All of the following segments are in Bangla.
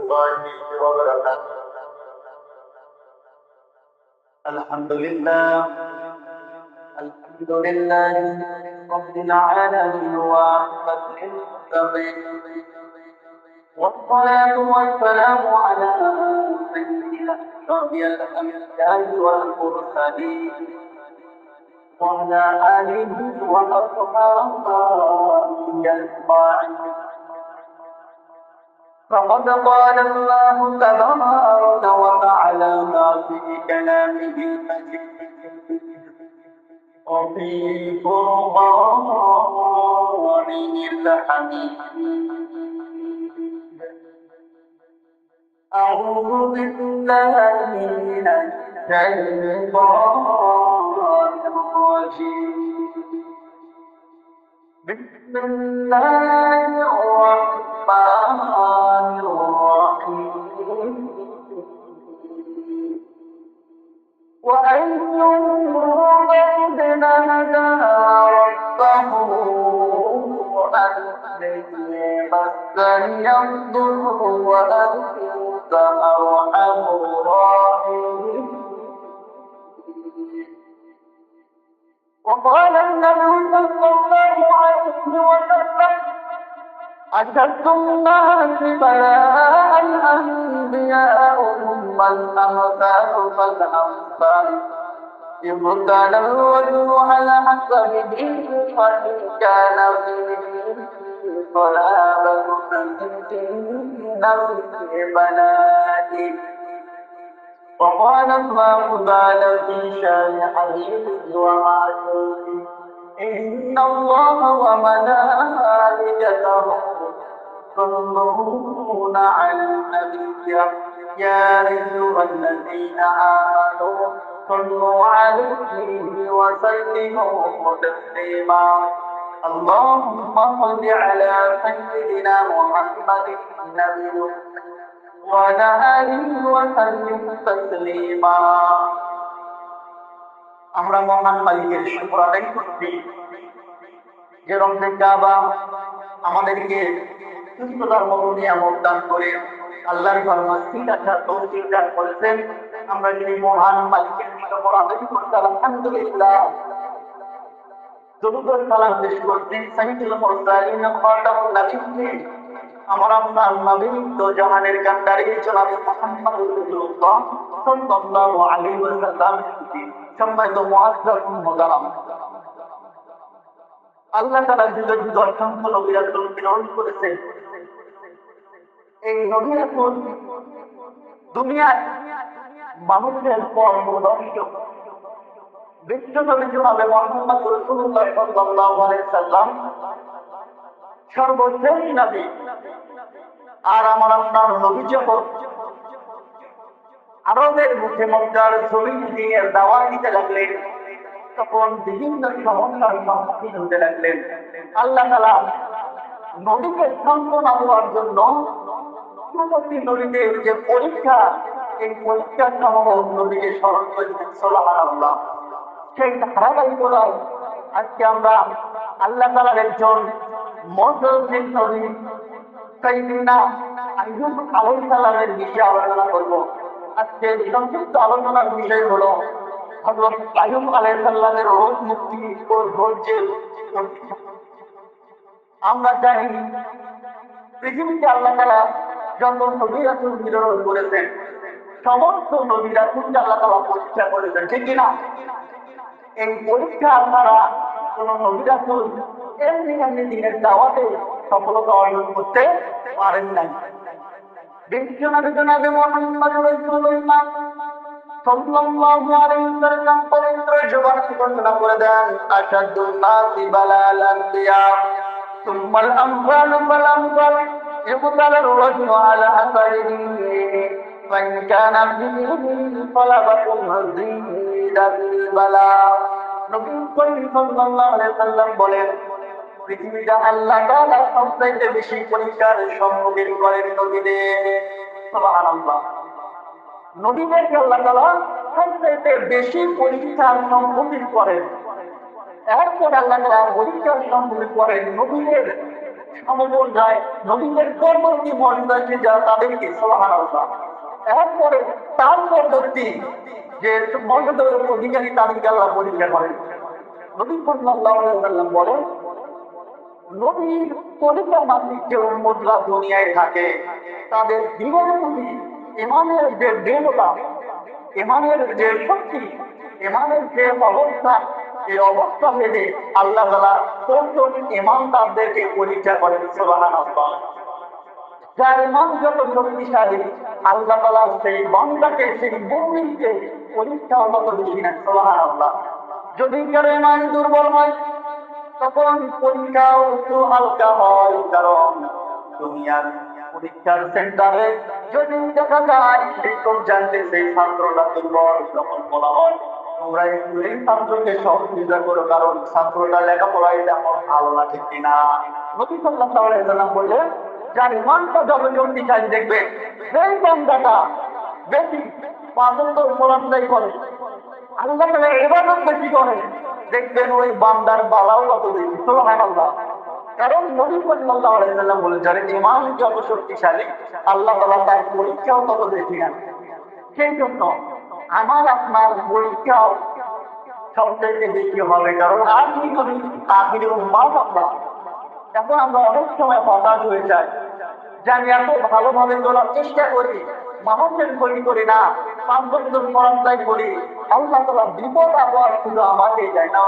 الله وبركاته. الحمد لله رب العالمين وعافة للمتقين، والصلاة والسلام على سيدنا أشرف الأنبياء والمرسلين وعلى آله وأصحابه أجمعين. فقد قال الله تبارك وتعالى في كلامه المجيد وفي قرآنه الحميد. أعوذ بالله من الشيطان الرجيم. بسم الله الرحمن الرحيم. وأيوب إذ نادى ربه أني مسني الضر وأنت أرحم الراحمين. وقال النبي صلى الله عليه وسلم: أشد الناس بلاء الأنبياء ثم الأمثال فالأمثال، يبتلى الرجل على حسب دينه، فإن كان في دينه صلابة فإن في بلاء. وقال الله تعالى في شان حبيبه ومعشوقه: إن الله وملائكته يصلون على النبي يا أيها الذين آمنوا صلوا عليه وسلموا تسليما. اللهم صل على سيدنا محمد النبي وعلى آله وسلم تسليما. আমরা মহান মালিকের শুকর আদায় করছি যে রমজান কাবা আমাদেরকে সুস্থতার মতো নিয়ামত দান করে আল্লাহর ঘর মসজিদ আসার তৌফিক দান করেছেন। আমরা সেই মহান মালিকের শুকর আদায় করছি আলহামদুলিল্লাহ। যতদূর সালাম পেশ করছি সাইয়্যিদুল মুরসালিন খাতামুন নবিয়্যিন আমার আপনার নবী তো জাহানের কান্ডারি জনাব মুহাম্মদ রাসূলুল্লাহ সাল্লাল্লাহু আলাইহি ওয়াসাল্লাম। সম্মানিত মুআজ্জাজ মুহতারাম, আল্লাহ তাআলা যুগে যুগে অসংখ্য নবী রাসূল প্রেরণ করেছেন। এই নবী রাসূল দুনিয়ার মানুষের পথপ্রদর্শক। বিশ্ব নবী জনাব মুহাম্মদ রাসূলুল্লাহ সাল্লাল্লাহু আলাইহি ওয়াসাল্লাম সর্বশেষ নবী। আর আমার আপনার নবী যখন আরবের মুখে মক্কার জমিন দিয়ে দাওয়াত দিতে লাগলেন, তখন বিভিন্ন সমস্যার সম্মুখীন হতে লাগলেন। আল্লাহ তাআলা নবীকে সান্ত্বনা দেওয়ার জন্য প্রতি নবীদের যে পরীক্ষা, এই পরীক্ষার সময় নবীকে স্মরণ করেছেন। সুবহানাল্লাহ। সেই ধারাবাহিকতায় আজকে আমরা আল্লাহ তাআলার একজন মর্যাদাশীল নবী সাইয়্যিদনা আইয়ুব আলাইহিস সালামের বিষয়ে আলোচনা করব। আজকে সংক্ষিপ্ত আলোচনার বিষয় হলো হযরত আইয়ুব আলাইহিস সালামের রোগ মুক্তি ও ধৈর্যের। আমরা জানি পৃথিবীতে আল্লাহ তাআলা যত নবী রাসূল প্রেরণ করেছেন, সমস্ত নবী রাসূলকে আল্লাহ তাআলা পরীক্ষা করেছেন, ঠিক কিনা? এই পরীক্ষা আপনারা কোন নবী রাসূল এমনি দিনের দাওয়াতে সফলতা অর্জন করতে পারেন নাই। বিশ্বনবী জনাবে মুহাম্মদ রাসূলুল্লাহ সাল্লাল্লাহু আলাইহি ওয়াসাল্লাম পবিত্র জবানে ঘোষণা করে দেন: আশাদুন নাসি বালাল আনবিয়া সুম্মাল আমসালু ফাল আমসাল, ইবতালার রাজুলু আলা হাসাবি দীনিহি ফাইন কানা ফীহি সালাবাতুন হাযীদা ফিল বালা। নবী সাল্লাল্লাহু আলাইহি ওয়াসাল্লাম বলেন, পৃথিবীটা আল্লাহ তাআলা সবচাইতে বেশি পরীক্ষার সম্মুখীন করেন নবীদের। সুবহানাল্লাহ। নবীদেরকে আল্লাহ তাআলা সবচাইতে বেশি পরীক্ষার সম্মুখীন করেন। এরপর আল্লাহ তাআলা পরীক্ষার সম্মুখীন করেন নবীদের সমপর্যায়ে নবীদের পরবর্তী মর্যাদাকে যারা তাদেরকে সুবহানাল্লাহ। এরপরে তার পরবর্তী যে মর্যাদার অধিকারী তাদেরকে আল্লাহ পরীক্ষা করেন। নবী সাল্লাল্লাহু আলাইহি ওয়াসাল্লাম বলেন, নবীর পরীক্ষা মাফিক যে উম্মতরা দুনিয়ায় থাকে তাদের জীবন প্রতি ইমানের যে দৃঢ়তা, ইমানের যে শক্তি, ইমানের যে অবস্থা, এই অবস্থা ভেদে আল্লাহ তাআলা কোন ইমানদারদেরকে পরীক্ষা করেন। সুবহানাল্লাহ। যার ইমান যত শক্তিশালী আল্লাহ তাআলা সেই বান্দাকে, সেই মুমিনকে পরীক্ষা তত বেশি নেন। সুবহানাল্লাহ। যদি কারো ইমান দুর্বল হয় তখন পরীক্ষাও একটু হালকা হয়, কারণ দুনিয়ার পরীক্ষার সেন্টারে যদি দেখা যায় শিক্ষক জানতে সেই ছাত্রটা দুর্বল, তখন বলা হয় তোমরা একটু এই ছাত্রকে সহযোগিতা করো, কারণ ছাত্রটা লেখাপড়ায় তেমন ভালো না, ঠিক কিনা? নবী সাল্লাল্লাহু আলাইহি ওয়াসাল্লাম বললেন, যার ইমানটা যত শক্তিশালী দেখবে, সেই বান্দাটা বেশি পাঁচ ওয়াক্ত সালাত আদায় করে, আল্লাহ তাআলা ইবাদত বেশি করে, দেখবেন ওই বান্দার বালাও কত বেশি। সুবহানাল্লাহ। কারণ নবী সাল্লাল্লাহু আলাইহি ওয়াসাল্লাম বলেন, যার ঈমান যত শক্তিশালী আল্লাহ তাআলা তার পরীক্ষাও তত বেশি নেন। সেই জন্য আমার আপনার পরীক্ষাও সবচেয়ে বেশি হবে, কারণ আখিরি নবী, আখিরি উম্মাহ আমরা। এখন আমরা অনেক সময় হতাশ হয়ে যাই যে আমি এত ভালোভাবে চলার চেষ্টা করি, মানুষের ক্ষতি করি না, পাঁচ বছর পরামর্শ করি, আল্লাহ তাআলা বিপদ আবার শুধু আমাকে যায় না।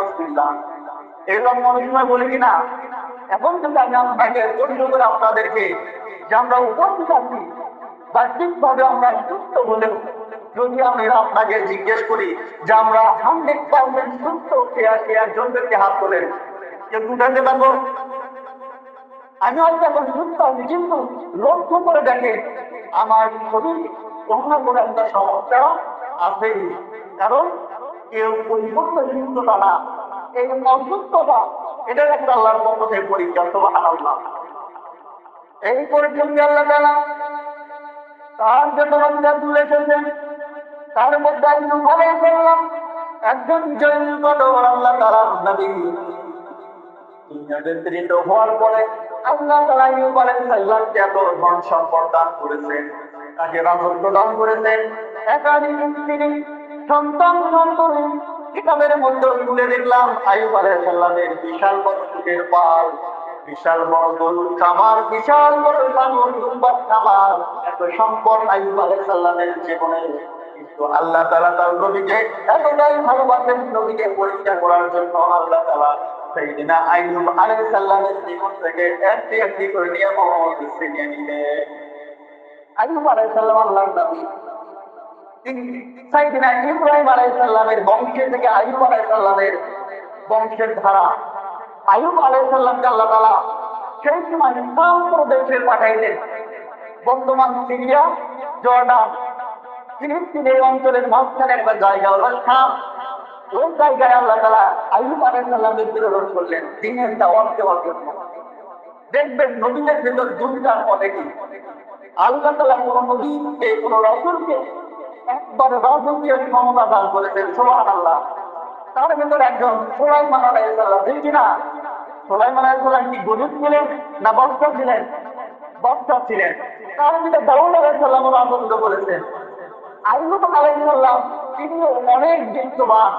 এগুলো মনে সময় বলি কিনা? এখন কিন্তু আমি আপনাকে পরিচয় করে আপনাদেরকে যে আমরা উপস্থিত আছি, বাহ্যিকভাবে আমরা সুস্থ হলেও যদি আমি আপনাকে জিজ্ঞেস করি যে আমরা 100% সুস্থ কে আছি, একজনদেরকে হাত তোলেন, কেউ উঠাতে পারবো? আমি হয়তো এখন সুস্থ আছি, কিন্তু লক্ষ্য করে দেখে আমার শরীর কোনো না কোনো একটা সমস্যা আছেই। কারণ কেউ পরিপূর্ণ সুস্থতা না, এই অসুস্থতা এটার একটা আল্লাহর পক্ষ থেকে পরীক্ষা। সুবহানাল্লাহ। এই পরীক্ষা আল্লাহ তাআলা তার জন্য বান্দা তুলে এসেছেন, তার মধ্যে আইয়ুব আলাইহিস সালাম একজন জয়ীকট আল্লাহ তাআলার নবী। নির্যাতিত হওয়ার পরে আল্লাহ তাআলা আইয়ুব আলাইহিস সালামকে এত ধন সম্পদ দান করেছেন, তাকে রাজত্ব দান করেছেন, একাধিক স্ত্রী, সন্তান সন্ততি। কিতাবের মধ্যে তুলে দেখলাম আইয়ুব আলাইহিস সালামের বিশাল বড় উটের পাল, বিশাল বড় গরুর খামার, বিশাল বড় দুম্বার খামার, এত সম্পদ আইয়ুব আলাইহিস সালামের জীবনে। কিন্তু আল্লাহ তাআলা তার নবীকে এতটাই ভালোবাসেন, নবীকে পরীক্ষা করার জন্য আল্লাহ তাআলা সাইয়েদনা আইয়ুব আলাইহিস সালামের জীবন থেকে একটি একটি করে নিয়ে মোহাম্মদ ছিনিয়ে নিলেন। আইয়ুব আলাইহিস সালাম আল্লাহর নবী। সাইয়েদনা ইব্রাহিম আলাইহিস সালামের বংশ থেকে আইয়ুব আলাইহিস সালামের বংশের ধারা। আইয়ুব আলাইহিস সালামকে আল্লাহ তাআলা সেই সময় শাম প্রদেশে পাঠাইলেন, বর্তমান সিরিয়া, জর্ডান, ফিলিস্তিন এই অঞ্চলের মাঝখানে একটা জায়গা হলো শাম। ওই জায়গায় আল্লাহ তাআলা আইয়ুব আলাইহিস সালামকে প্রেরণ করলেন দ্বীনের দাওয়াত দেওয়ার জন্য। দেখবেন নবীদের ভেতর দুনিয়ার পথে কি আল্লাহ তাআলা কোন নবীকে, কোন রাসূলকে একবার রাজকীয় ক্ষমতা দান করেছেন। সুবহানাল্লাহ। তার ভেতর একজন সুলাইমান আলাইহিস সালাম, ঠিক কিনা? সুলাইমান আলাইহিস সালাম কি গরিব ছিলেন না বাদশা ছিলেন? বাদশা ছিলেন। তার ভিতরে দাউদ আলাইহিস সালাম রাজত্ব করেছেন। আইয়ুব আলাইহিস সালাম তিনি অনেক বিত্তবান,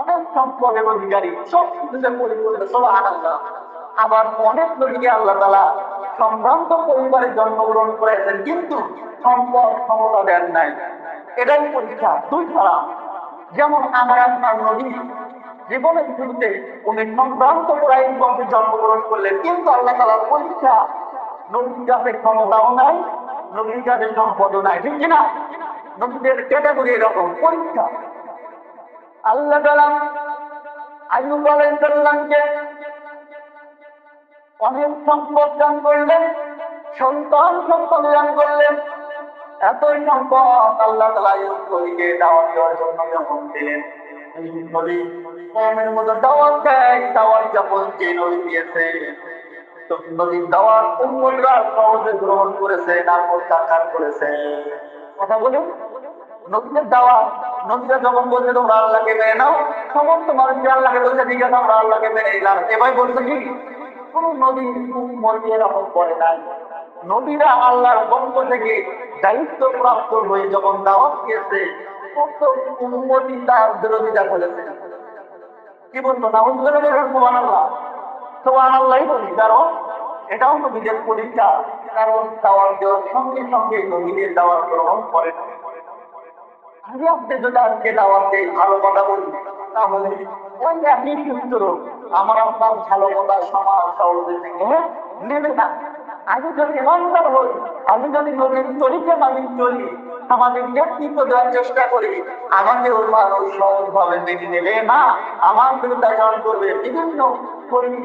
অনেক সম্পদের অধিকারী, সব কিছুতে পরিপূর্ণ। সুবহানাল্লাহ। আবার অনেক নবীকে আল্লাহ তাআলা সম্ভ্রান্ত পরিবারে জন্মগ্রহণ করেছেন, কিন্তু সম্পদ ক্ষমতা দেন নাই। এটাই পরীক্ষা, দুই ছাড়া। যেমন আমার আপনার নবী জীবনের শুরুতে উনি সম্ভ্রান্ত কুরাইশ বংশে জন্মগ্রহণ করলেন, কিন্তু আল্লাহ তাআলার পরীক্ষা, নবীর কাছে ক্ষমতাও নাই, নবীর কাছে সম্পদও নাই, ঠিক কিনা? নবীদের ক্যাটাগরি এরকম পরীক্ষা। আল্লাহ তাআলা আইয়ুব আলাইহিস সালামকে অনেক সম্পদ দান করলেন, সন্তান সন্ততি দান করলেন। এতই সম্পদ আল্লাহ তাআলা আইয়ুব নবীকে দাওয়াত দেওয়ার জন্য যখন দিলেন, এই নবী কওমের মধ্যে দাওয়াত দেয়, দাওয়াত যখন যে নবী দিয়েছে, তো নবীর দাওয়াত উম্মতরা সহজে গ্রহণ করেছে না প্রত্যাখ্যান করেছে? কথা বলুন। নবীদের দাওয়াত, নবীরা যখন বলছে তোমরা আল্লাহকে মেনে নাও, সমস্ত মানুষকে আল্লাহকে বলছে ঠিক আছে আমরা আল্লাহকে মেনে নিলাম, এবার বলছে কি কোন নবীর উম্মত এরকম করে নাই। নবীরা আল্লাহর পক্ষ থেকে দায়িত্ব প্রাপ্ত হয়ে যখন দাওয়াত দিয়েছে, কত উম্মতি তার বিরোধিতা করেছে। কি বলতো না সুবহানাল্লাহ, সুবহানাল্লাহ বলি, কারণ এটাও নবীদের পরীক্ষা। কারণ দাওয়াত দেওয়ার সঙ্গে সঙ্গে নবীদের দাওয়াত গ্রহণ করে না। আমি আপনি যদি আজকে দাওয়াত দেই, ভালো কথা বলি, তাহলে ওই একই সূত্র আমার আপনার ভালো কথা সমাজ সহজে থেকে নেবে না। আমি যদি ইমানদার হই, আমি যদি নবীর তরিকে মানি চলি, আমাদের নেতৃত্ব দেওয়ার চেষ্টা করি, আমাকে ওর মানুষ সহজভাবে মেনে নেবে না, আমার বিরুদ্ধাচরণ করবে, বিভিন্ন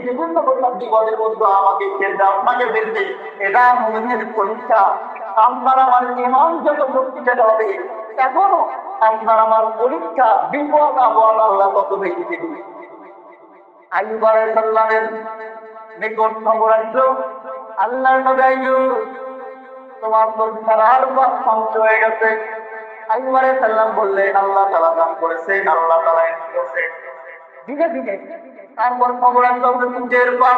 বিভিন্ন প্রকার বিপদের মধ্যে আমাকে খেলবে, আপনাকে ফেলবে। এটা মুমিনের পরীক্ষা। আপনার আমার ইমান যত শক্তিশালী হবে, এখনো আপনার আমার পরীক্ষা, বিপদ আপদ আল্লাহ তত বেশি দেবে। আইয়ুব আলাইহিস সালামের নিকট খবর আসলো, আল্লাহর নবী আইয়ুব, তোমার তো সারার পথ ধ্বংস হয়ে গেছে। আইয়ুব আলাইহিস সালাম বললেন, আল্লাহ তাআলা দান করেছেন, আল্লাহ তাআলা করেছেন। ধীরে ধীরে তারপর খবর আসলো সূর্যের পর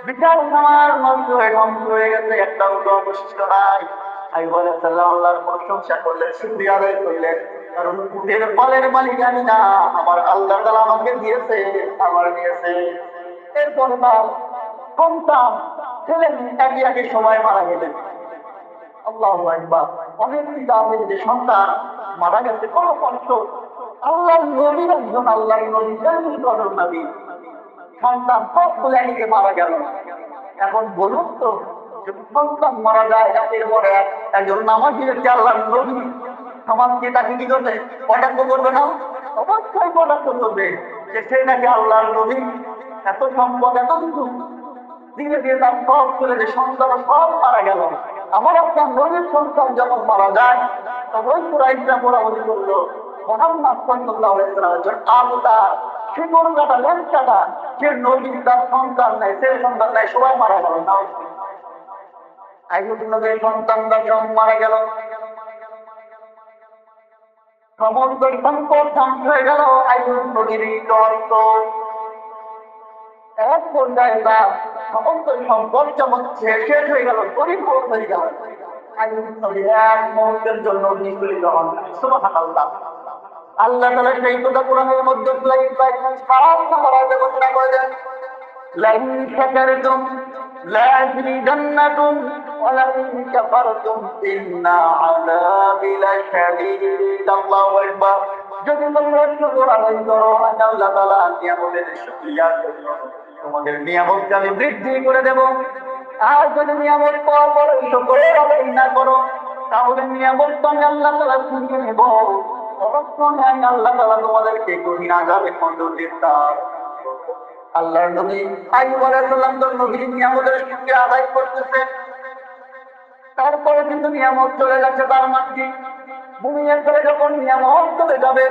বিশাল খামার নষ্ট হয়ে ধ্বংস হয়ে গেছে, একটাও তো অবশিষ্ট নাই। আইয়ুব আলাইহিস সালাম আল্লাহর প্রশংসা করলেন, শুকরিয়া আদায় করলেন, কারণ উটের ফলের মালিক আমি না, আমার আল্লাহ তাআলা আমাকে দিয়েছে, আমার দিয়েছে। এরপর তার সন্তান ছেলে একে একে সময় মারা গেলেন। আল্লাহু আকবার। অনেক পিতা যে সন্তান মারা গেছে, কোনো কষ্ট, আল্লাহর নবীর একজন, আল্লাহর নবী জানেন কদর নবী, সন্তান সবগুলো এদিকে মারা গেল। এখন বলুন তো, যদি সন্তান মারা যায় একের পরে একজন নামাজি ব্যক্তি আল্লাহর নবী, সমাজকে তাকে কি করবে? কটাক্ষ করবে না? অবশ্যই কটাক্ষ করবে, যে সে নাকি আল্লাহর নবী, এত সম্পদ, এত কিছু, ধীরে ধীরে তার সব চলে যে সন্তান সব মারা গেল। আমার আপনার নবীর সন্তান যখন মারা যায়, তখন কুরাইশরা বলাবলি করলো, মুহাম্মদ সাল্লাল্লাহু আলাইহি ওয়াসাল্লাম আল্লাহ শিকড় কাটা লেন কাটা, সে নবী, তার সন্তান নাই, সে সন্তান নাই, সবাই মারা গেল। আইয়ুব নবীর সন্তানরা সব মারা গেল, সমস্ত সম্পদ ধ্বংস হয়ে গেল। আইয়ুব নবীর অর্থ এক পর্যায়ে তার সমস্ত সম্পদ যখন শেষ হয়ে গেল, গরিব হয়ে গেল, আইয়ুব নবী এক মুহূর্তের জন্য নিষ্পীড়িত হন। সুবহানাল্লাহ। আল্লাহ তাআলা সেই কথা কোরআনের মধ্যে সাত নম্বর আয়াতে ঘোষণা করে দেন, লাইন শাকারতুম লাযিদান্নাকুম ওয়া লাইন কাফারতুম ইন্না আযাবি লাশাদীদ। আল্লাহু আকবার। যদি তোমরা শুকর আদায় করো, আমি আল্লাহ তাআলা নিয়ামতের শুকরিয়ার জন্য তোমাদের নিয়ামতকে আমি বৃদ্ধি করে দেব। আর যদি নিয়ামত পাওয়ার পরে শুকর আদায় না করো, তাহলে নিয়ামত তো আমি আল্লাহ তাআলা ছিনিয়ে নেব। অবশ্যই আমি আল্লাহ তাআলা তোমাদেরকে কঠিন আযাবের মধ্যে দিতাম। আল্লাহর নবী আইয়ুব আলাইহিস সালাম তো নবীর নিয়ামতের শুকরিয়া আদায় করতেছে, তারপরে কিন্তু নিয়ামত চলে যাচ্ছে। তার মানে মুমিনের করে যখন নিয়ামত চলে যাবে,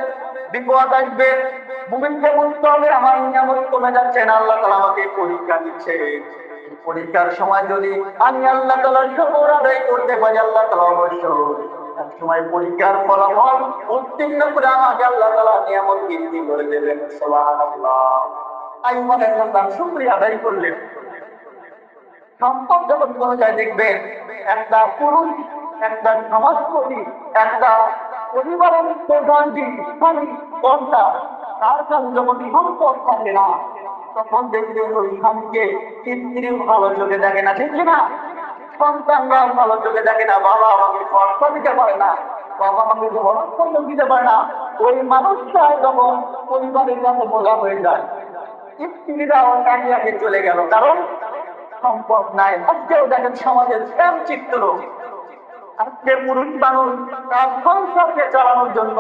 বিপদ আসবে, মুমিনকে বুঝতে হবে আমার নিয়ামত কমে যাচ্ছে না, আল্লাহ তাআলা আমাকে পরীক্ষা দিচ্ছে। পরীক্ষার সময় যদি আমি আল্লাহ তাআলার শুকর আদায় করতে পারি, আল্লাহ তাআলা অবশ্যই এক সময় পরীক্ষার ফলাফল উত্তীর্ণ করে আমাকে আল্লাহ তাআলা নিয়ামত বৃদ্ধি করে দেবেন। সুবহানাল্লাহ। আইয়ুব আলাইহিস সালাম শুকরিয়া আদায় করলেন। সম্পদ যখন কোনো যায় দেখবেন, একটা পুরুষ, একটা সমাজপতি, একটা পরিবারের প্রধান যিনি স্বামী কর্তা, তার কাছে যখন সম্পদ থাকে না, তখন দেখবেন ওই স্বামীকে স্ত্রী ভালো চোখে দেখে না, ঠিক না? সন্তানরা ভালো চোখে দেখে না, বাবা আমাকে খরচা দিতে পারে না, বাবা আমাকে খরচ দিতে পারে না। ওই মানুষটা যখন পরিবারের কাছে বোঝা হয়ে যায়, স্ত্রীরাও একে একে চলে গেল, কারণ সম্পদ নাই। আজকেও দেখেন সমাজের শ্যাম চিত্র, আজকে পুরুষ মানুষ তার সংসারকে চালানোর জন্য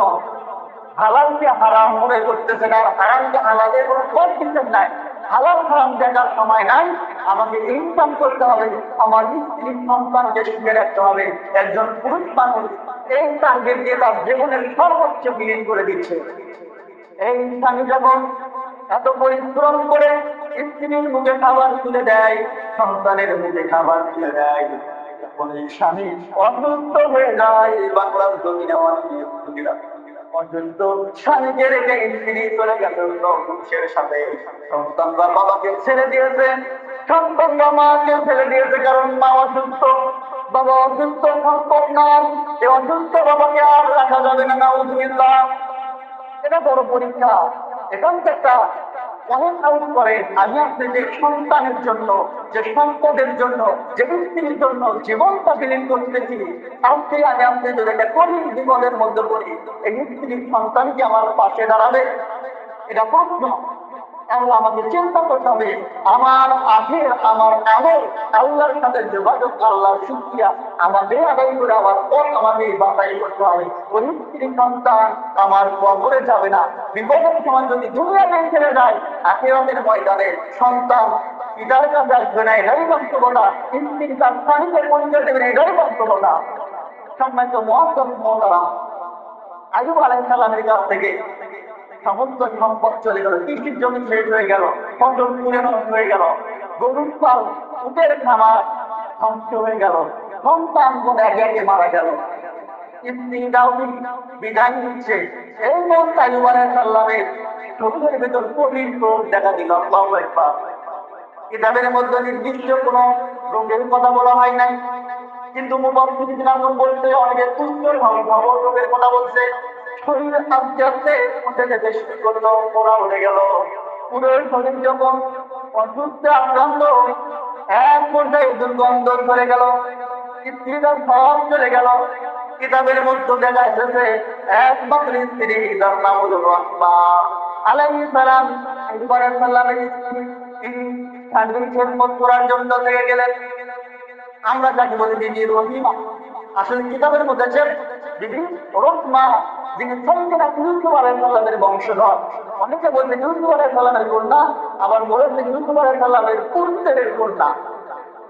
হালালকে হারাম মনে করতেছে না, হারামকে হালালের কোনো পথ দিচ্ছেন নাই। হালাল হারাম দেখার সময় নাই, আমাকে ইনকাম করতে হবে, আমার স্ত্রী সন্তানকে সুখে রাখতে হবে। একজন পুরুষ মানুষ এই টার্গেট দিয়ে তার জীবনের সর্বোচ্চ বিলীন করে দিচ্ছে। এই স্বামী যখন এত পরিশ্রম করে স্ত্রীর মুখে খাবার তুলে দেয়, সন্তানের মুখে খাবার তুলে দেয়, তখন এই স্বামী অসুস্থ হয়ে যায়। বাংলার জমিনে পর্যন্ত স্বামীকে রেখে স্ত্রী চলে গেছে পুরুষের সাথে, সন্তানরা বাবাকে ছেড়ে দিয়েছে, সন্তানরা মাকে ফেলে দিয়েছে, কারণ মা অসুস্থ, বাবা অসুস্থ, সম্ভব নয়। এই অসুস্থ বাবাকে আর রাখা যাবে না, নাউজুবিল্লাহ। এটা বড় পরীক্ষা। এখান থেকে পয়েন্ট আউট করেন, আমি আপনি যে সন্তানের জন্য, যে সম্পদের জন্য, যে স্ত্রীর জন্য জীবনটা বিলীন করতেছি, আজকে আমি আপনি যদি একটা কঠিন বিপদের মধ্যে পড়ি, এই স্ত্রীর সন্তান কি আমার পাশে দাঁড়াবে? এটা প্রশ্ন। তাহলে আমাকে চিন্তা করতে হবে, আমার আখের, আমার আমল, আল্লাহর সাথে যোগাযোগ, আল্লাহর শুকরিয়া আমাদের আদায় করে আমার পথ আমাকে বাছাই করতে হবে। ওই স্ত্রী সন্তান আমার কবরে যাবে না। বিপদের সময় যদি দুনিয়াতে ছেড়ে যায়, আখিরাতের ময়দানে সন্তান পিতার কাছে আসবে না, এটাই বাস্তবতা। স্ত্রী তার স্বামীকে পরিচয় দেবে না, এটাই বাস্তবতা। সম্মানিত মুআজ্জাম মুহতারাম, আইয়ুব আলাইহিস সালামের কাছ থেকে সমস্ত সম্পদ চলে গেল, কৃষির জমি শেষ হয়ে গেল, ফসল পুড়ে নষ্ট হয়ে গেল, গরুর পাল, উটের খামার ধ্বংস হয়ে গেল, সন্তান গুণ একে একে মারা গেল। স্ত্রীরাও বিদায় নিচ্ছে। এই মন আইয়ুব আলাইহিস সালামের শরীরের ভেতর কঠিন রোগ দেখা দিল। আল্লাহু আকবার। কিতাবের মধ্যে নির্দিষ্ট কোনো রোগের কথা বলা হয় নাই, কিন্তু মুফাসসিরিন বলতে অনেকে তুচ্ছ রোগের কথা বলছে। শরীর আস্তে আস্তে উঠে যেতে শুরু করলো, পোড়া উঠে গেল। পুরো শরীর যখন অসুস্থ আক্রান্ত, এক পর্যায়ে দুর্গন্ধ ধরে গেল, স্ত্রীরা সব চলে গেল। কিতাবের মধ্যে দেখা এসেছে একমাত্র স্ত্রী, যার নাম হলো রাহমা আলাইহিস সালাম, আইয়ুব আলাইহিস সালামের স্ত্রী, তিনি স্বামীর খেদমত করার জন্য থেকে গেলেন। আমরা যাকে বলি বিবি রহিমা, আসলে কিতাবের মধ্যে আছে বিবি রহমা, যিনি সাইয়েদনা ইউসুফ আলাইহিস সালামের বংশধর। অনেকে বলছেন ইউসুফ আলাইহিস সালামের কন্যা, আবার বলেছেন ইউসুফ আলাইহিস সালামের পুত্রের কন্যা।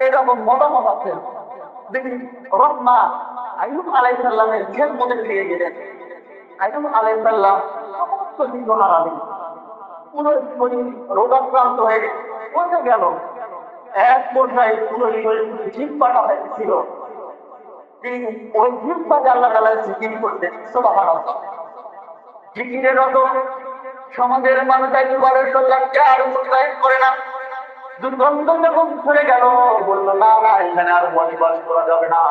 এরকম মতামত আছে। বিবি রহমা আইয়ুব আলাইহিস সালামের খেদমতে ফিরে গেলেন। আইয়ুব আলাইহিস সালাম সমস্ত কিছু হারালেন, পুরো শরীর রোগাক্রান্ত হয়ে পড়ে গেল। এক পর্যায়ে পুরো শরীর জিহ্বাটা হয়েছিল, তিনি ওই জিহ্বাকে আল্লাহ তাআলা জিকির করতেন। সুবহানাল্লাহ। জিকিরের রত সমাজের মানুষ আইয়ুব আলাইহিস সালামকে আর মূল্যায়ন করে না। দুর্গন্ধ যখন ছড়ে গেল, বলল না না, এখানে আর বসবাস করা যাবে না।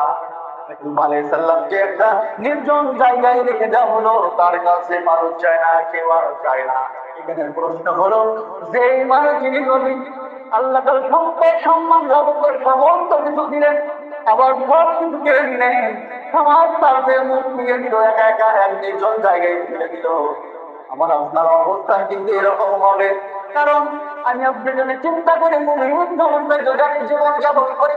আইয়ুব আলাইহিস সালামকে একটা নির্জন জায়গায় রেখে দেওয়া হলো। তার কাছে মানুষ চায় না, কেউ আর চায় না। এখানে প্রশ্ন হলো, যেই মানুষ যিনি নবী, আল্লাহ তাআলা সম্পদ, সম্মান, জগতের সমস্ত কিছু দিলেন, আবার সব কিছু কেড়ে নিলেন, সমাজ তারপরে মুখ দিয়ে দিল, একা একা এক নির্জন জায়গায় ফেলে দিল। আমার আপনার অবস্থান কিন্তু এরকম হবে। কারণ আমি আপনার জন্য চিন্তা করি, মুমিন জগতের যদি আমি জীবন যাপন করি,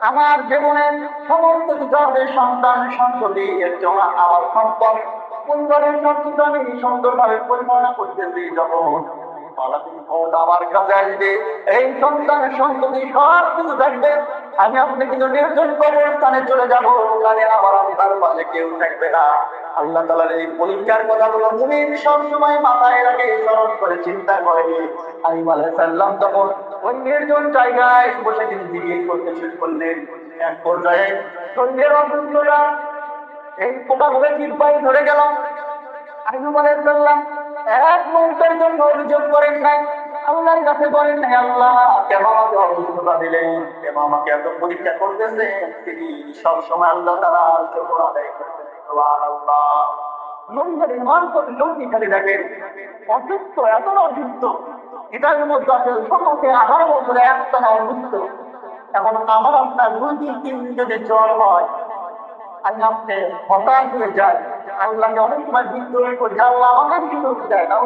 আমার জীবনের সমস্ত কিছু হবে, সন্তান সন্ততি, এর জন্য আমার সম্পদ, পরিবারের সবকিছু আমি সুন্দরভাবে পরিচালনা করতেছি। যখন আমার কাছে আসবে, এই সন্তান সন্ততি সব কিছু থাকবে, আমি আপনি কিন্তু নির্জন কবরস্থানে চলে যাবো, ওখানে আমার আপনার পাশে কেউ থাকবে না। আল্লাহ তাআলার এই পরীক্ষার কথাগুলো মুমিন সবসময় মাথায় রাখে, স্মরণ করে, চিন্তা করে। আইয়ুব আলাইহিস সালাম তখন ওই নির্জন জায়গায় বসে তিনি জিকির করতে শুরু করলেন। এক পর্যায়ে শরীরের অসুস্থতা এই পোকাগুলো জিহ্বায় ধরে গেল। আইয়ুব আলাইহিস সালাম এক মুহূর্তের জন্য অভিযোগ করেন নাই, আল্লাহর কাছে বলেন নাই, আল্লাহ কেন আমাকে অসুস্থতা দিলেন, কেন আমাকে এত পরীক্ষা করতেছেন। তিনি সবসময় আল্লাহ তাআলা শুকর আদায় করতেন। সুবহানাল্লাহ। নবীর ইমান কত শক্তিশালী দেখেন। অসুস্থ, এত অসুস্থ, এটার মধ্যে আছে সমস্ত 18 বছরে একটানা অসুস্থ। এখন আমার আপনার 2-3 দিন যদি জ্বর হয়, আমি আপনি হতাশ হয়ে যায়, আল্লাহকে অনেক সময় বিদ্রোহ করি, আল্লাহ আমাদের সুযোগ দেয় না,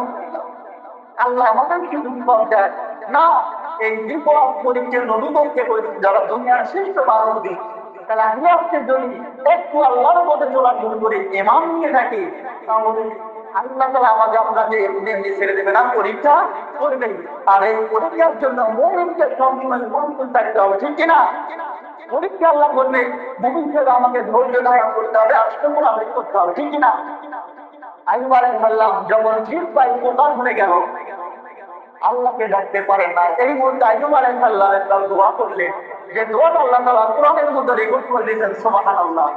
আল্লাহ আমাদের সুযোগ দেয় না। এই বিপদ পরীক্ষা নবীকে করেছেন যারা দুনিয়ার শ্রেষ্ঠ মানবী, তাহলে আমি আপনি যদি একটু আল্লাহর মধ্যে চলা শুরু করি, ইমান নিয়ে থাকি, তাহলে আল্লাহ তাআলা আমাকে আপনাকে এমনি ছেড়ে দেবে না, পরীক্ষা করবেন। আর এই পরীক্ষার জন্য মুমিনকে সবসময় প্রস্তুত থাকতে হবে, ঠিক কিনা? পরীক্ষা আল্লাহ করবে, মুমিনকে আমাকে ধৈর্য ধারণ করতে হবে, আত্মমূল আবেগ করতে হবে, ঠিক কিনা? আইয়ুব আলাইহিস সালাম যখন জিহ্বায় পোকা ধরে গেল, আল্লাহকে ডাকতে পারেন না। এই মুহূর্তে আইয়ুব আলাইহিস সালাম দোয়া করলেন, যে দোয়াটা আল্লাহ তাআলা কোরআনের মধ্যে রেকর্ড করে দিয়েছেন। সুবহানাল্লাহ।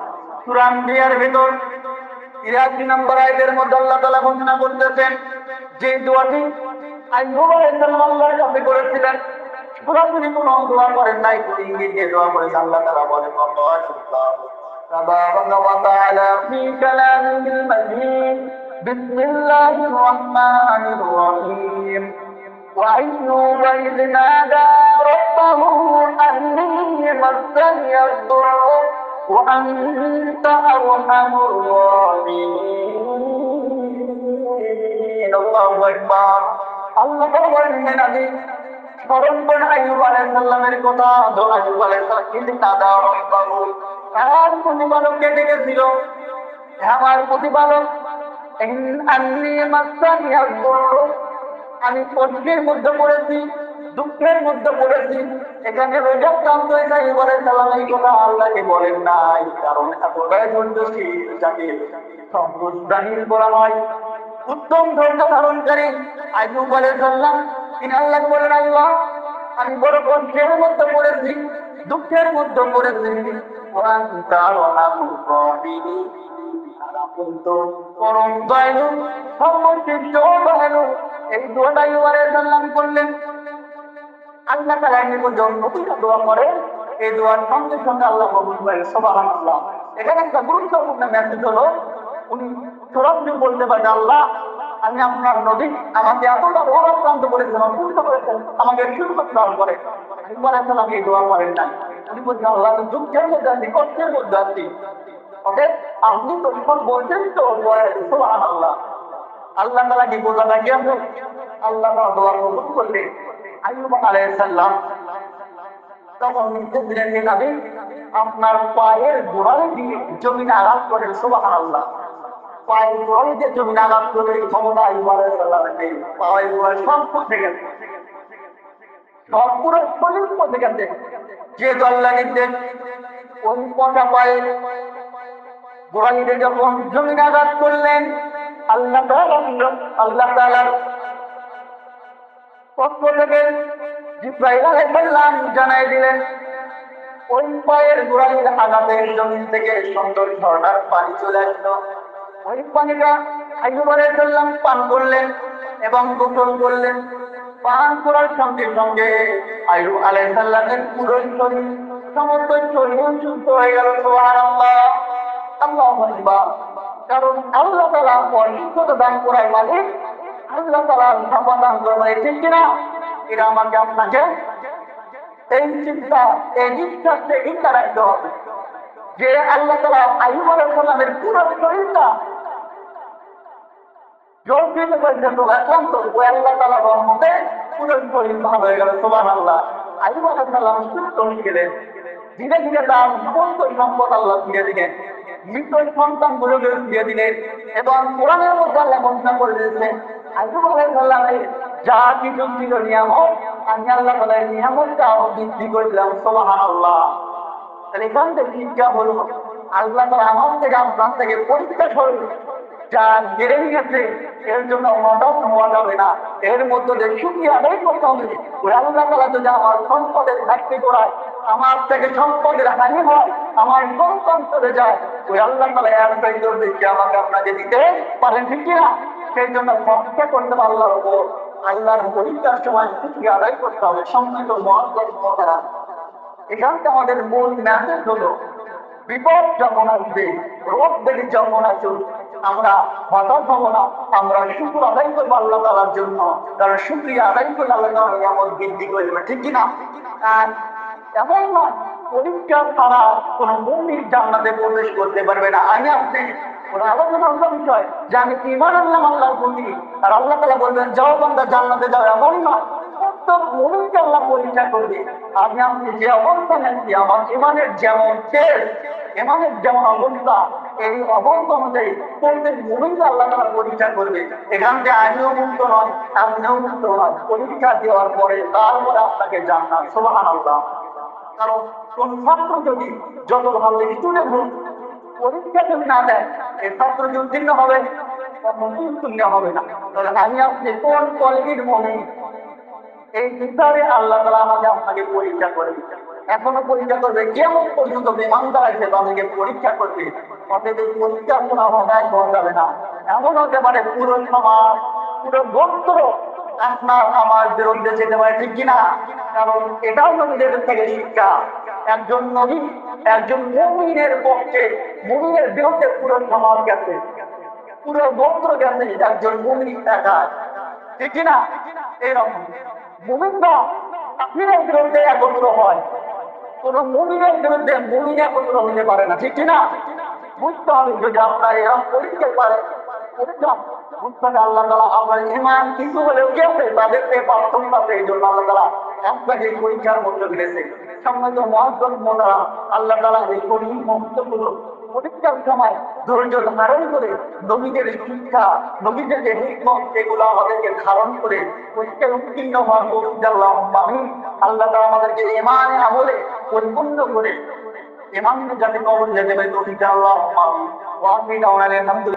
সূরা আনবিয়ার ভিতর 83 নম্বর আয়াতের মধ্যে আল্লাহ তাআলা ঘোষণা করতেছেন যে দোয়াটি আইয়ুব আলাইহিস সালাম আল্লাহর কাছে করেছিলেন, সরাসরি কোনো দোয়া করেন নাই, কোনো ইঙ্গিত দিয়ে দোয়া করেছে। আল্লাহ তাআলা বলেন تبارك وتعالى في كلامه المجيد بسم الله الرحمن الرحيم وأيوب إذ نادى ربه أني مسني الضر وأنت أرحم الراحمين الله أكبر আল্লাহ বলেন আমি স্মরণ করে আইয়ুব আলাইহিস সালামের কথা। আইয়ুব আলাইহিস সালাম কিন্তু নাদা রব্বাহু, আর প্রতিপালককে ডেকেছিল, আমার প্রতিপালক আন্নী মাসসানিয়া দুর্র, আমি কষ্টের মধ্যে পড়েছি, দুঃখের মধ্যে পড়েছি। এখানে রোজাক্রান্ত হয়ে আইয়ুব আলাইহিস সালাম এই কথা আল্লাহকে বলেন নাই, কারণ এতটাই ধৈর্যশীল যাকে সম্পদানিল বলা হয়, উত্তম ধৈর্য ধারণকারী আইয়ুব আলাইহিস সালাম তিনি আল্লাহকে বলেন, আল্লাহ আমি বড় কষ্টের মধ্যে পড়েছি, দুঃখের মধ্যে পড়েছি, পরম দয়ালু সর্বশ্রেষ্ঠ দয়ালু। এই দোয়াটা আইয়ুব আলাইহিস সালাম করলেন। আল্লাহ তাআলা জন্য দোয়া করে, এই দোয়ার সঙ্গে সঙ্গে আল্লাহ কবুল করেন। সুবহানাল্লাহ। এখানে একটা গুরুত্বপূর্ণ মেসেজ হলো, উনি সরাসরি বলতে পারেন, আল্লাহ আমি আপনার নবী, আমাকে এতটা অবাক্রান্ত করেছেন, অসুস্থ করেছেন, আমাকে সুস্থ দান করে। আইয়ুব আলাইহিস সালাম এই দোয়া করেন নাই। উনি বলছেন, আল্লাহ আমি দুঃখের মধ্যে আছি, কষ্টের মধ্যে আছি, অতএব আপনি তো এখন বলছেন তো সুবহানাল্লাহ। আল্লাহ তাআলা কি বোঝা লাগে আমরা? আল্লাহ তাআলা দোয়া কবুল করলেন। আইয়ুব আলাইহিস সালাম তখন নির্দেশ দিলেন, হে নবী আপনার পায়ের গোড়ালি দিয়ে জমিনে আঘাত করেন। সুবহানাল্লাহ। পায়ের গোড়ালি দিয়ে জমিনে আঘাত করে ক্ষমতা আইয়ুব আলাইহিস সালামের নেই। পায়ের গোড়ালি সব পচে গেছে, সব পুরো শরীর পচে গেছে। যে আল্লাহ নির্দেশ, ওই পচা পায়ের গোড়ালিতে যখন জমিনে আঘাত করলেন, আল্লাহ তাআলার পক্ষ থেকে জিবরাইল আলাইহিস সালাম জানাই দিলেন, ওই পায়ের গোড়ালির আঘাতে জমিন থেকে সুন্দর ঝর্ণার পানি চলে আসলো। ওই পানিটা আইয়ুব আলাইহিস সালাম পান করলেন এবং গোসল করলেন। পান করার সঙ্গে সঙ্গে আইয়ুব আলাইহিস সালামের পুরো শরীর, সমস্ত শরীর সুস্থ হয়ে গেল। সুবহানাল্লাহ, আল্লাহু আকবার। কারণ আল্লাহ তাআলা পরিশুদ্ধ দান করার মালিক, আল্লাহ তাআলা সম্পদ দান করার মালিক, ঠিক কিনা? এটা আমাকে আপনাকে এই চিন্তা, এই বিশ্বাসে ইচ্ছা রাখতে হবে যে আল্লাহ তাআলা আইয়ুব আলাইহিস সালামের পুরো শরীরটা জলদিত করেছেন, রোগাক্রান্ত, ওই আল্লাহ তাআলার রহমতে পুরো শরীর ভালো হয়ে গেল। সুবহানাল্লাহ। আইয়ুব আলাইহিস সালাম সুস্থ হয়ে গেলেন। ধীরে ধীরে তার সমস্ত সম্পদ আল্লাহ ফিরে দিলেন, মৃত সন্তান গুলোকে ফিরে দিলেন, এবং কোরআনের মধ্যে আল্লাহ ঘোষণা করে দিয়েছেন, আইয়ুব আলাইহিস সালামের যা কিছু ছিল নিয়ামত, আমি আল্লাহ তাআলা এই নিয়ামতটা বৃদ্ধি করে দিলাম। সুবহানাল্লাহ। তাহলে এখান থেকে শিক্ষা হলো, আল্লাহ তাআলা আমার থেকে আপনার থেকে পরীক্ষা করে যা কেড়ে নিয়েছে, এর জন্য হতাশ হওয়া যাবে না, এর মধ্যে যে সুখী আদায় করতে হবে। ওই আল্লাহ তাআলা যদি আমার সম্পদের ঘাটতি করায়, আমার থেকে সম্পদের হানি হয়, আমার সন্তান চলে যায়, ওই আল্লাহ তাআলা এর চাইতে বেশি আমাকে আপনাকে দিতে পারেন, ঠিক কিনা? সেই জন্য ভরসা করতে হবে আল্লাহর উপর। আল্লাহর পরীক্ষার সময় সুখী আদায় করতে হবে। সম্মিলিত মহান এখানটা আমাদের মূল মেসেজ হলো, বিপদ যখন আসবে, রোগ ব্যাধি যখন আসুক, আমরা হতাশ হব না, আমরা শুকর আদায় করবো আল্লাহ তাআলার জন্য। কারণ শুকরিয়া আদায় করলে আল্লাহ তাআলা নিয়ামত বৃদ্ধি করবে, ঠিক কিনা? আর এমন নয় পরীক্ষা ছাড়া কোন মুমিন জান্নাতে প্রবেশ করতে পারবে না। আমি আপনি কোন আলোচনা বিষয় যে আমি কি ঈমান আনলাম আল্লাহর প্রতি, আর আল্লাহ তাআলা বলবেন যাও বান্দা জান্নাতে যাও, এমন নয়। প্রত্যেক মুমিনকে আল্লাহ পরীক্ষা করবে। আমি আপনি যে অবস্থানে আছি, আমার ঈমানের যেমন শেষ, ঈমানের যেমন অবস্থা, এই অবস্থা অনুযায়ী প্রত্যেক মুমিনকে আল্লাহ তাআলা পরীক্ষা করবে। এখান থেকে আমিও মুক্ত নয়, আপনিও মুক্ত নয়। পরীক্ষা দেওয়ার পরে তারপরে আপনাকে জান্নাত। সুবহানাল্লাহ। কারণ কোন ছাত্র যদি যত ভালো স্টুডেন্ট হোক, পরীক্ষা যদি না দেয়, এই ছাত্র কি উত্তীর্ণ হবে? কখনোই উত্তীর্ণ হবে না। তাহলে আমি আপনি কোন কোয়ালিটির মুমিন, এই বিচারে আল্লাহ তাআলা আমাকে আপনাকে পরীক্ষা করে, এখনো পরীক্ষা করবে, কেমন পর্যন্ত ইমানদার আছে তাদেরকে পরীক্ষা করবে। অতএব এই পরীক্ষার কোনো হতাশ হওয়া যাবে না। এমন হতে পারে পুরো সমাজ, পুরো গোত্র আপনার আমার বিরুদ্ধে যেতে পারে, ঠিক কিনা? কারণ এটাও নবীদের থেকে শিক্ষা। একজন নবী, একজন মুমিনের পক্ষে, মুমিনের বিরুদ্ধে পুরো সমাজ গেছে, পুরো গোত্র গেছে, একজন মুমিন একা, ঠিক কিনা? এরকম মুমিনরা কাফিরের বিরুদ্ধে একত্র হয়, কোন মুমিনের বিরুদ্ধে মুমিন একত্র হতে পারে না, ঠিক কিনা? বুঝতে হবে, যদি আপনার এরকম পরিচয় পারে বুঝতে হবে আল্লাহ তালা আমার ইমান কিছু হলেও গেছে, তাদেরকে প্রার্থনা আছে, এই জন্য আল্লাহ তালা আপনাকে পরীক্ষার মধ্যে ফেলেছে। সম্মানিত মহাজন মোনারা, আল্লাহ তালা এই কঠিন মুহূর্তগুলো পরীক্ষার সময় ধৈর্য ধারণ করে নবীদের শিক্ষা, নবীদের যে হিকমত, সেগুলো আমাদেরকে ধারণ করে পরীক্ষায় উত্তীর্ণ হওয়ার তৌফিক আল্লাহ আমিন। আল্লাহ তালা আমাদেরকে ইমানে আমলে পরিপূর্ণ করে ইমান যাতে কবর যেতে পারে তৌফিক আল্লাহ আমিন। ওয়া আমিন। আলহামদুলিল্লাহ।